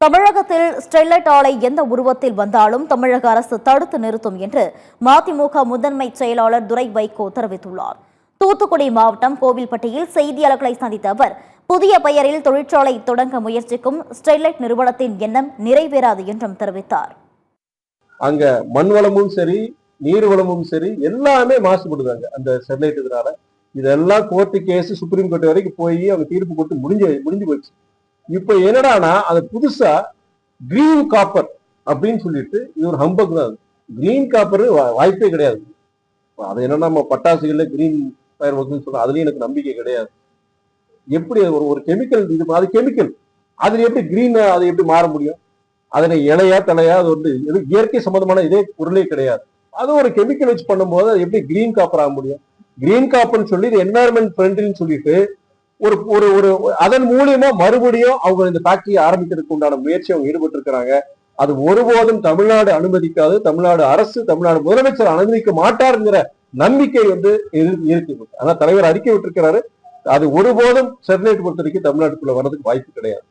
தமிழகத்தில் ஸ்டெர்லைட் ஆலை எந்த உருவத்தில் வந்தாலும் தமிழக அரசு தடுத்து நிறுத்தும் என்று மதிமுக முதன்மை செயலாளர் துரை வைகோ தெரிவித்துள்ளார். தூத்துக்குடி மாவட்டம் கோவில்பட்டியில் செய்தியாளர்களை சந்தித்த அவர், புதிய பெயரில் தொழிற்சாலை தொடங்க முயற்சிக்கும் ஸ்டெர்லைட் நிறுவனத்தின் எண்ணம் நிறைவேறாது என்றும் தெரிவித்தார். அங்க மண் வளமும் சரி, நீர் வளமும் சரி, எல்லாமே மாசுபடுதாங்க அந்த ஸ்டெர்லைட் இதனால. இதெல்லாம் கோர்ட்டு கேஸ், சுப்ரீம் கோர்ட் வரைக்கும் போய் அவங்க தீர்ப்பு கொடுத்து முடிஞ்சு போச்சு. இப்ப என்னடானா அது புதுசா கிரீன் காப்பர் அப்படின்னு சொல்லிட்டு இது ஒரு ஹம்பக் தான். கிரீன் காப்பர் வாய்ப்பே கிடையாது. அது என்னன்னா நம்ம பட்டாசுகள்ல கிரீன் ஃபயர் ஒர்க்னு சொல்றோம், அதுலயும் எனக்கு நம்பிக்கை கிடையாது. எப்படி ஒரு கெமிக்கல், இது அது கெமிக்கல், அதுல எப்படி கிரீன், அது எப்படி மாற முடியும்? அதனை இலையா தலையா, அது வந்து இயற்கை சம்பந்தமான இதே பொருளே கிடையாது. அது ஒரு கெமிக்கல் வச்சு பண்ணும்போது அது எப்படி கிரீன் காப்பர் ஆக முடியும்? கிரீன் காப்பர்னு சொல்லி இது என்வாயர்மெண்ட் ஃப்ரெண்ட்லின்னு சொல்லிட்டு ஒரு ஒரு ஒரு அதன் மூலியமா மறுபடியும் அவங்க இந்த ஃபேக்டரியை ஆரம்பிக்கிறதுக்கு உண்டான முயற்சி அவங்க ஈடுபட்டு இருக்கிறாங்க. அது ஒருபோதும் தமிழ்நாடு அனுமதிக்காது. தமிழ்நாடு அரசு, தமிழ்நாடு முதலமைச்சர் அனுமதிக்க மாட்டாருங்கிற நம்பிக்கை வந்து இருக்கு. ஆனா தலைவர் அறிக்கை விட்டிருக்கிறாரு, அது ஒருபோதும் ஸ்டெர்லைட் பொறுத்த வரைக்கும் தமிழ்நாட்டுக்குள்ள வர்றதுக்கு வாய்ப்பு கிடையாது.